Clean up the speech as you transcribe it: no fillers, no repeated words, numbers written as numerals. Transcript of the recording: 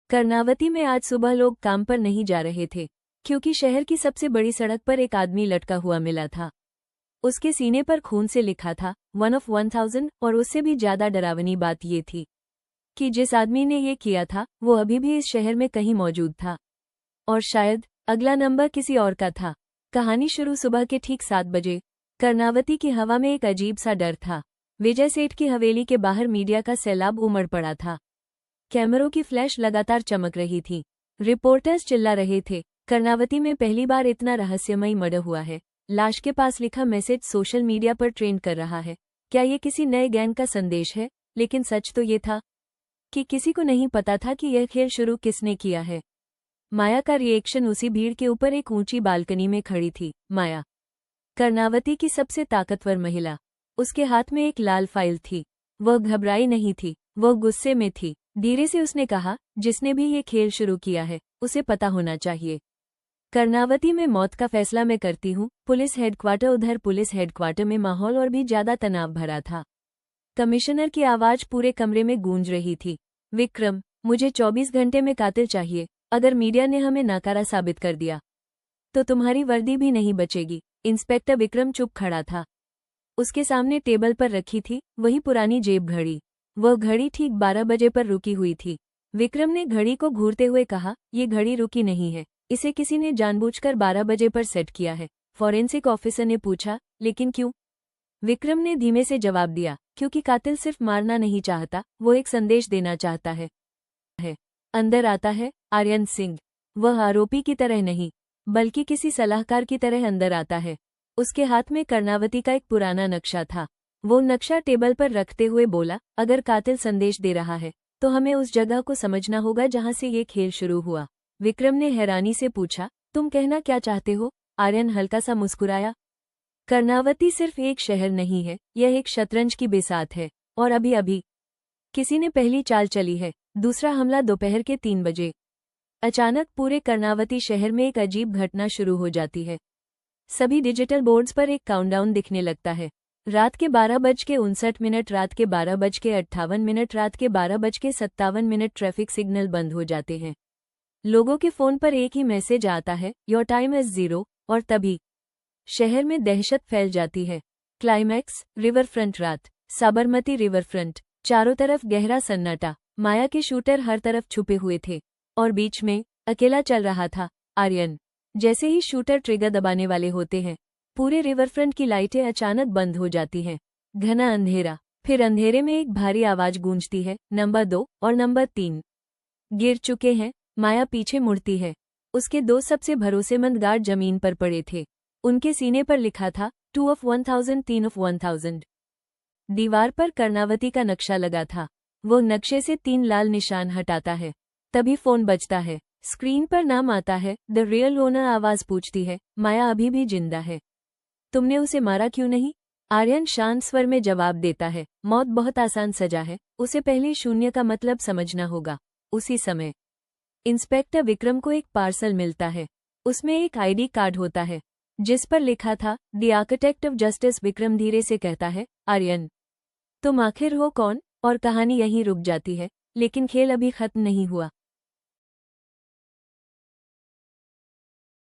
कर्नावती में आज सुबह लोग काम पर नहीं जा रहे थे, क्योंकि शहर की सबसे बड़ी सड़क पर एक आदमी लटका हुआ मिला था। उसके सीने पर खून से लिखा था 1 of 1000, और उससे भी ज्यादा डरावनी बात ये थी कि जिस आदमी ने ये किया था वो अभी भी इस शहर में कहीं मौजूद था, और शायद अगला नंबर किसी और का था। कहानी शुरू सुबह के ठीक 7 बजे। कर्नावती की हवा में एक अजीब सा डर था। विजय सेठ की हवेली के बाहर मीडिया का सैलाब उमड़ पड़ा था। कैमरों की फ्लैश लगातार चमक रही थी। रिपोर्टर्स चिल्ला रहे थे, कर्नावती में पहली बार इतना रहस्यमयी मर्डर हुआ है। लाश के पास लिखा मैसेज सोशल मीडिया पर ट्रेंड कर रहा है। क्या ये किसी नए गैंग का संदेश है? लेकिन सच तो ये था कि किसी को नहीं पता था कि यह खेल शुरू किसने किया है। माया का रिएक्शन उसी भीड़ के ऊपर एक ऊंची बालकनी में खड़ी थी। माया, कर्नावती की सबसे ताकतवर महिला। उसके हाथ में एक लाल फाइल थी। वह घबराई नहीं थी, वह गुस्से में थी। धीरे से उसने कहा, जिसने भी ये खेल शुरू किया है उसे पता होना चाहिए। कर्नावती में मौत का फैसला मैं करती हूँ। Police headquarter. उधर पुलिस हेडक्वार्टर में माहौल और भी ज्यादा तनाव भरा था। कमिश्नर की आवाज पूरे कमरे में गूंज रही थी। विक्रम, मुझे 24 घंटे में कातिल चाहिए। अगर मीडिया ने हमें नाकारा साबित कर दिया तो तुम्हारी वर्दी भी नहीं बचेगी। इंस्पेक्टर विक्रम चुप खड़ा था। उसके सामने टेबल पर रखी थी वही पुरानी जेब घड़ी। वह घड़ी ठीक 12 बजे पर रुकी हुई थी। विक्रम ने घड़ी को घूरते हुए कहा, ये घड़ी रुकी नहीं है, इसे किसी ने जानबूझकर 12 बजे पर सेट किया है। फॉरेंसिक ऑफिसर ने पूछा, लेकिन क्यों? विक्रम ने धीमे से जवाब दिया, क्योंकि कातिल सिर्फ मारना नहीं चाहता, वो एक संदेश देना चाहता है। अंदर आता है आर्यन सिंह। वह आरोपी की तरह नहीं, बल्कि किसी सलाहकार की तरह अंदर आता है। उसके हाथ में कर्नावती का एक पुराना नक्शा था। वो नक्शा टेबल पर रखते हुए बोला, अगर कातिल संदेश दे रहा है तो हमें उस जगह को समझना होगा जहां से ये खेल शुरू हुआ। विक्रम ने हैरानी से पूछा, तुम कहना क्या चाहते हो? आर्यन हल्का सा मुस्कुराया। कर्नावती सिर्फ एक शहर नहीं है, यह एक शतरंज की बिसात है। और अभी अभी किसी ने पहली चाल चली है। दूसरा हमला दोपहर के 3 बजे। अचानक पूरे कर्नावती शहर में एक अजीब घटना शुरू हो जाती है। सभी डिजिटल बोर्ड्स पर एक काउंटडाउन दिखने लगता है। रात के 12:59, रात के 12:58, रात के 12:57 ट्रैफिक सिग्नल बंद हो जाते हैं। लोगों के फोन पर एक ही मैसेज आता है, योर टाइम इज 0। और तभी शहर में दहशत फैल जाती है। क्लाइमैक्स, रिवर फ्रंट रात। Sabarmati river front. चारों तरफ गहरा सन्नाटा। माया के शूटर हर तरफ छुपे हुए थे, और बीच में अकेला चल रहा था आर्यन। जैसे ही शूटर ट्रिगर दबाने वाले होते हैं, पूरे रिवरफ्रंट की लाइटें अचानक बंद हो जाती हैं। घना अंधेरा। फिर अंधेरे में एक भारी आवाज गूंजती है, नंबर 2 और नंबर 3 गिर चुके हैं। माया पीछे मुड़ती है। उसके 2 सबसे भरोसेमंद गार्ड जमीन पर पड़े थे। उनके सीने पर लिखा था 2 of 1000, 3 of 1000। दीवार पर कर्नावती का नक्शा लगा था। वो नक्शे से 3 लाल निशान हटाता है। तभी फोन बजता है। स्क्रीन पर नाम आता है, द रियल ओनर। आवाज पूछती है, माया अभी भी जिंदा है? तुमने उसे मारा क्यों नहीं? आर्यन शांत स्वर में जवाब देता है, मौत बहुत आसान सजा है, उसे पहले शून्य का मतलब समझना होगा। उसी समय इंस्पेक्टर विक्रम को एक पार्सल मिलता है। उसमें एक आईडी कार्ड होता है जिस पर लिखा था, the architect of justice. Vikram धीरे से कहता है, आर्यन, तुम आखिर हो कौन? और कहानी यहीं रुक जाती है, लेकिन खेल अभी खत्म नहीं हुआ।